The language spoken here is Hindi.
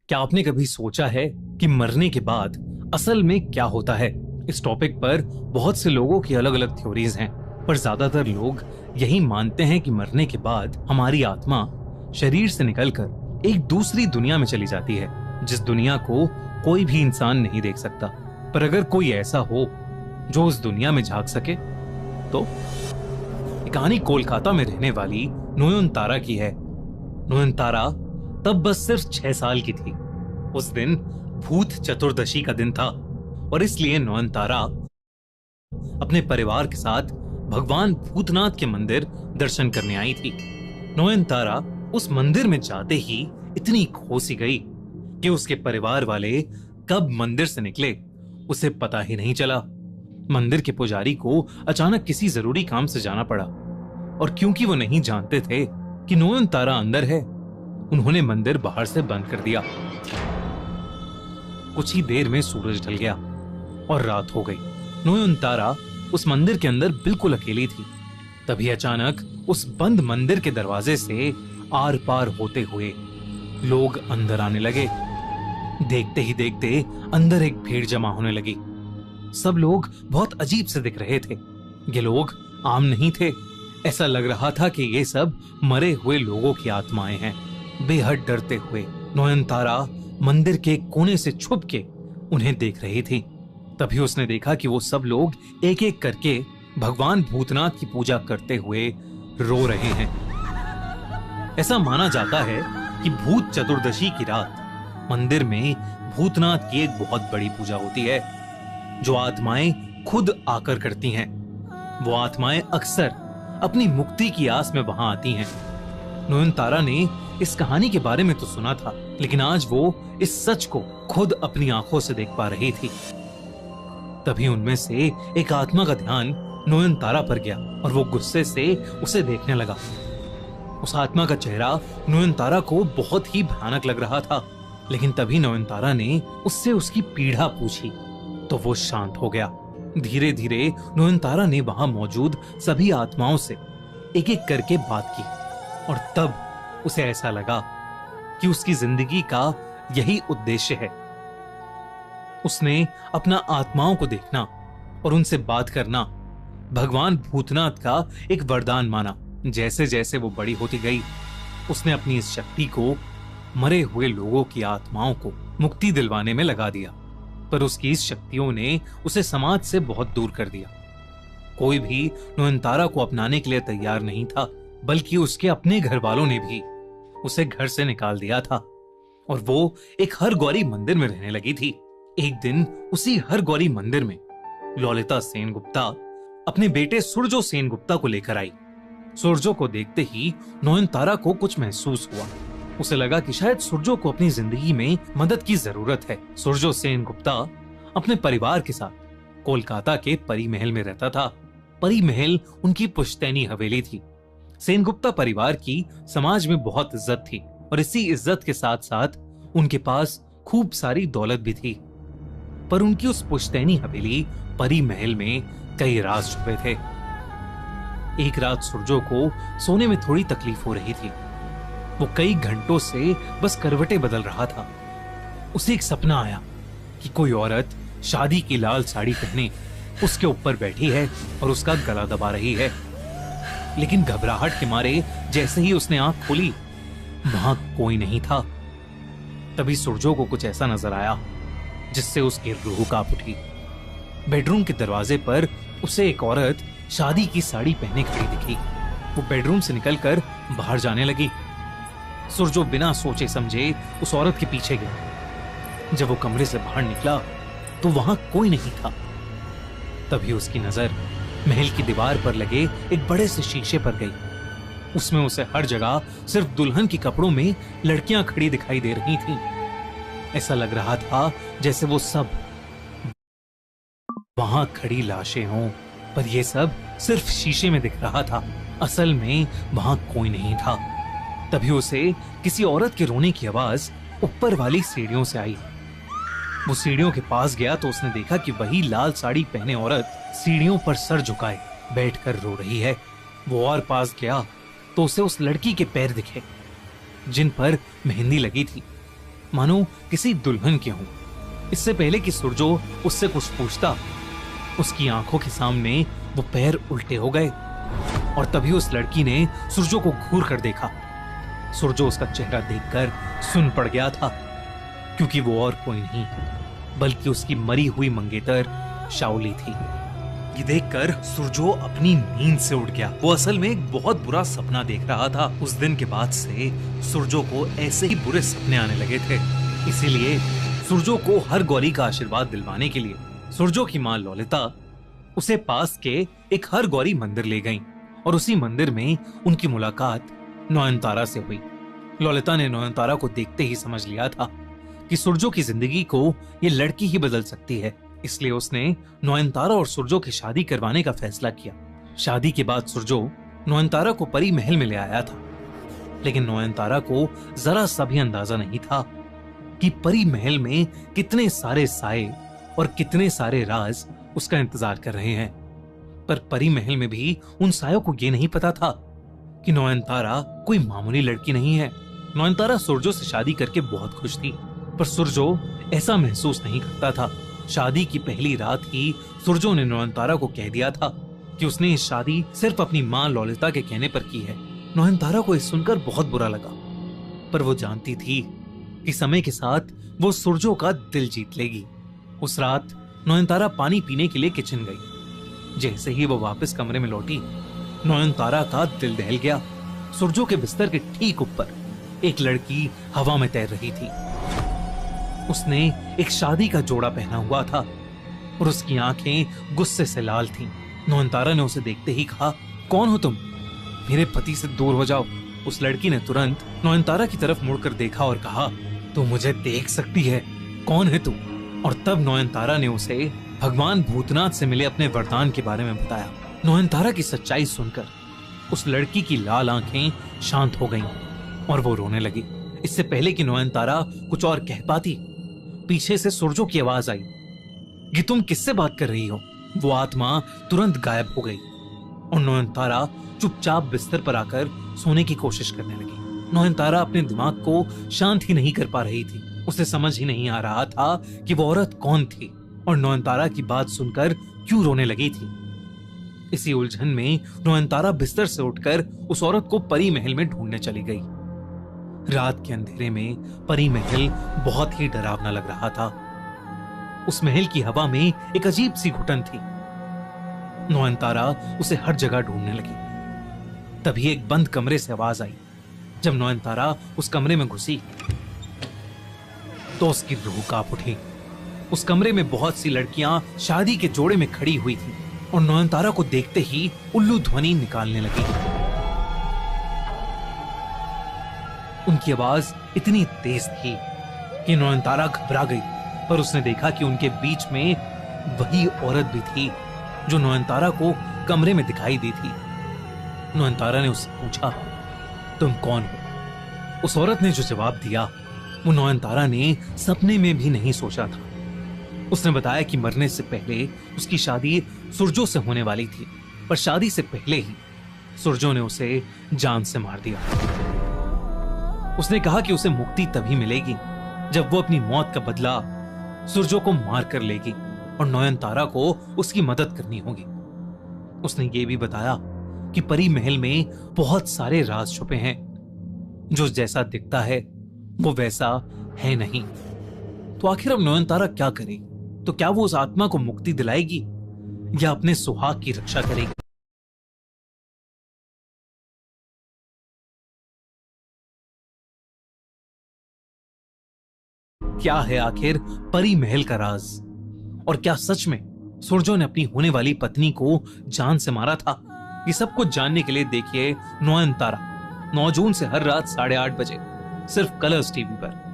क्या आपने कभी सोचा है कि मरने के बाद असल में क्या होता है? इस टॉपिक पर बहुत से लोगों की अलग अलग थ्योरीज हैं, पर ज्यादातर लोग यही मानते हैं कि मरने के बाद हमारी आत्मा शरीर से निकलकर एक दूसरी दुनिया में चली जाती है, जिस दुनिया को कोई भी इंसान नहीं देख सकता। पर अगर कोई ऐसा हो जो उस दुनिया में झांक सके तो? ये कहानी कोलकाता में रहने वाली नोयनतारा की है। नोयनतारा तब बस सिर्फ 6 साल की थी। उस दिन भूत चतुर्दशी का दिन था और इसलिए नोयनतारा अपने परिवार के साथ भगवान भूतनाथ के मंदिर दर्शन करने आई थी। नोयनतारा उस मंदिर में जाते ही इतनी खोसी गई कि उसके परिवार वाले कब मंदिर से निकले उसे पता ही नहीं चला। मंदिर के पुजारी को अचानक किसी जरूरी काम से जाना पड़ा और क्योंकि वो नहीं जानते थे कि नोयनतारा अंदर है, उन्होंने मंदिर बाहर से बंद कर दिया। कुछ ही देर में सूरज ढल गया और रात हो गई। नोयनतारा उस मंदिर के अंदर बिल्कुल अकेली थी। तभी अचानक उस बंद मंदिर के दरवाजे से आर पार होते हुए लोग अंदर आने लगे। देखते ही देखते अंदर एक भीड़ जमा होने लगी। सब लोग बहुत अजीब से दिख रहे थे। ये लोग आम नहीं थे। ऐसा लग रहा था कि ये सब मरे हुए लोगों की आत्माएं हैं। बेहद डरते हुए नोयनतारा मंदिर के कोने से छुप के उन्हें देख रही थी। तभी उसने देखा कि वो सब लोग एक एक करके भगवान भूतनाथ की पूजा करते हुए रो रहे हैं। ऐसा माना जाता है कि भूत चतुर्दशी की रात मंदिर में भूतनाथ की एक बहुत बड़ी पूजा होती है, जो आत्माएं खुद आकर करती हैं। वो आत्माएं अक्सर अपनी मुक्ति की आस में वहां आती हैं। नोयनतारा ने इस कहानी के बारे में तो सुना था, लेकिन आज वो इस सच को खुद अपनी आंखों से देख पा रही थी। तभी उनमें से एक आत्मा का ध्यान नोयनतारा पर गया और वो गुस्से से उसे देखने लगा। उस आत्मा का चेहरा नोयनतारा को बहुत ही भयानक लग रहा था, लेकिन तभी नोयनतारा ने उससे उसकी पीड़ा पूछी तो वो शांत हो गया। धीरे धीरे नोयनतारा ने वहां मौजूद सभी आत्माओं से एक एक करके बात की और तब उसे ऐसा लगा कि उसकी जिंदगी का यही उद्देश्य है। उसने अपना आत्माओं को देखना और उनसे बात करना भगवान भूतनाथ का एक वरदान माना। जैसे जैसे वो बड़ी होती गई, उसने अपनी इस शक्ति को मरे हुए लोगों की आत्माओं को मुक्ति दिलवाने में लगा दिया। पर उसकी इस शक्तियों ने उसे समाज से बहुत दूर कर दिया। कोई भी नोयनतारा को अपनाने के लिए तैयार नहीं था, बल्कि उसके अपने घर वालों ने भी उसे घर से निकाल दिया था और वो एक हरगौरी मंदिर में रहने लगी थी। एक दिन उसी हरगौरी मंदिर में ललिता सेनगुप्ता अपने बेटे सुरजो सेनगुप्ता को लेकर आई। सुरजो को देखते ही नोयनतारा को कुछ महसूस हुआ। उसे लगा कि शायद सुरजो को अपनी जिंदगी में मदद की जरूरत है। सुरजो सेनगुप्ता अपने परिवार के साथ कोलकाता के परी महल में रहता था। परी महल उनकी पुश्तैनी हवेली थी। सेनगुप्ता परिवार की समाज में बहुत इज्जत थी और इसी इज्जत के साथ साथ उनके पास खूब सारी दौलत भी थी। पर उनकी उस पुश्तैनी हवेली परी महल में कई राज छुपे थे। एक रात सुरजो को सोने में थोड़ी तकलीफ हो रही थी। वो कई घंटों से बस करवटें बदल रहा था। उसे एक सपना आया कि कोई औरत शादी की लाल साड़ी पहने उसके ऊपर बैठी है और उसका गला दबा रही है। लेकिन घबराहट के मारे जैसे ही उसने आंख खोली, वहां कोई नहीं था। तभी सुरजो को कुछ ऐसा नजर आया जिससे उसकी रूह कांप उठी। बेडरूम के दरवाजे पर उसे एक औरत शादी की साड़ी पहने खड़ी दिखी। वो बेडरूम से निकलकर बाहर जाने लगी। सुरजो बिना सोचे समझे उस औरत के पीछे गया। जब वो कमरे से बाहर निकला तो वहां कोई नहीं था। तभी उसकी नजर महल की दीवार पर लगे एक बड़े से शीशे पर गई। उसमें उसे हर जगह सिर्फ दुल्हन के कपड़ों में लड़कियां खड़ी दिखाई दे रही थीं। ऐसा लग रहा था जैसे वो सब वहां खड़ी लाशें हों, पर यह सब सिर्फ शीशे में दिख रहा था। असल में वहां कोई नहीं था। तभी उसे किसी औरत के रोने की आवाज ऊपर वाली सीढ़ियों से आई। वो सीढ़ियों के पास गया तो उसने देखा कि वही लाल साड़ी पहने औरत सीढ़ियों पर सर झुकाए बैठकर रो रही है। वो और पास गया तो उसे उस लड़की के पैर दिखे जिन पर मेहंदी लगी थी। मानो किसी दुल्हन के हों। इससे पहले कि सुरजो उससे कुछ पूछता, उसकी आंखों के सामने वो पैर उल्टे हो गए और तभी उस लड़की ने सुरजो को घूर कर देखा। सुरजो उसका चेहरा देखकर सुन पड़ गया था, क्योंकि वो और कोई नहीं बल्कि उसकी मरी हुई मंगेतर शाओली थी। ये देखकर सुरजो अपनी नींद से उठ गया। वो असल में एक बहुत बुरा सपना देख रहा था। उस दिन के बाद से सुरजो को ऐसे ही बुरे सपने आने लगे थे। इसीलिए सुरजो को हर गौरी का आशीर्वाद दिलवाने के लिए सुरजो की मां ललिता उसे पास के एक हर गौरी मंदिर ले गईं और उसी मंदिर में उनकी मुलाकात नयनतारा से हुई। ललिता ने नयनतारा को देखते ही समझ लिया था कि सुरजो की जिंदगी को ये लड़की ही बदल सकती है। इसलिए उसने नयनतारा और सुरजो की शादी करवाने का फैसला किया। शादी के बाद सुरजो नयनतारा को परी महल में ले आया था, लेकिन नयनतारा को जरा सा भी अंदाजा नहीं था कि परी महल में कितने सारे साए और कितने सारे राज उसका इंतजार कर रहे हैं। पर परी महल में भी उन सायों को यह नहीं पता था कि नयनतारा कोई मामूली लड़की नहीं है। नयनतारा सुरजो से शादी करके बहुत खुश थी, पर सुरजो ऐसा महसूस नहीं करता था। शादी की पहली रात ही सुरजो ने नयनतारा को कह दिया था कि उसने ये शादी सिर्फ अपनी मां ललिता के कहने पर की है। नयनतारा को इस सुनकर बहुत बुरा लगा, पर वो जानती थी कि समय के साथ वो सुरजो का दिल जीत लेगी। उस रात नयनतारा पानी पीने के लिए किचन गई। जैसे ही वो वापस कमरे में लौटी, नयनतारा का दिल दहल गया। सुरजो के बिस्तर के ठीक ऊपर एक लड़की हवा में तैर रही थी। उसने एक शादी का जोड़ा पहना हुआ था और उसकी आंखें गुस्से से लाल थीं। नयनतारा ने उसे देखते ही कहा, कौन हो तुम? मेरे पति से दूर हो जाओ। उस लड़की ने तुरंत नयनतारा की तरफ मुड़कर देखा और कहा, तू मुझे देख सकती है, कौन है तू? और तब नयनतारा ने उसे भगवान भूतनाथ से मिले अपने वरदान के बारे में बताया। नयनतारा की सच्चाई सुनकर उस लड़की की लाल आंखें शांत हो गईं और वो रोने लगी। इससे पहले कि नयनतारा कुछ और कह पाती, पीछे से सुरजो की आवाज आई कि तुम किससे बात कर रही हो? वो आत्मा तुरंत गायब हो गई और नयनतारा चुपचाप बिस्तर पर आकर सोने की कोशिश करने लगी। नयनतारा अपने दिमाग को शांत ही नहीं कर पा रही थी। उसे समझ ही नहीं आ रहा था कि वो औरत कौन थी और नयनतारा की बात सुनकर क्यों रोने लगी थी। इसी उलझन में नयनतारा बिस्तर से उठकर उस औरत को परी महल में ढूंढने चली गई। रात के अंधेरे में परी महल बहुत ही डरावना लग रहा था। उस महल की हवा में एक अजीब सी घुटन थी। नयनतारा उसे हर जगह ढूंढने लगी। तभी एक बंद कमरे से आवाज आई। जब नयनतारा उस कमरे में घुसी तो उसकी रूह कांप उठी। उस कमरे में बहुत सी लड़कियां शादी के जोड़े में खड़ी हुई थीं और नयनतारा को देखते ही उल्लू ध्वनि निकालने लगी। उनकी आवाज इतनी तेज थी कि नयनतारा घबरा गई, पर उसने देखा कि उनके बीच में वही औरत भी थी जो नयनतारा को कमरे में दिखाई दी थी। नयनतारा ने उससे पूछा, तुम कौन हो? उस औरत ने जो जवाब दिया वो नयनतारा ने सपने में भी नहीं सोचा था। उसने बताया कि मरने से पहले उसकी शादी सुरजो से होने वाली थी, पर शादी से पहले ही सुरजो ने उसे जान से मार दिया। उसने कहा कि उसे मुक्ति तभी मिलेगी जब वो अपनी मौत का बदला सुरजो को मार कर लेगी और नयनतारा को उसकी मदद करनी होगी। उसने ये भी बताया कि परी महल में बहुत सारे राज छुपे हैं। जो जैसा दिखता है वो वैसा है नहीं। तो आखिर अब नयनतारा क्या करे? तो क्या वो उस आत्मा को मुक्ति दिलाएगी या अपने सुहाग की रक्षा करेगी? क्या है आखिर परी महल का राज? और क्या सच में सुरजो ने अपनी होने वाली पत्नी को जान से मारा था? ये सब कुछ जानने के लिए देखिए नयनतारा 9 जून से हर रात 8:30 बजे सिर्फ कलर्स टीवी पर।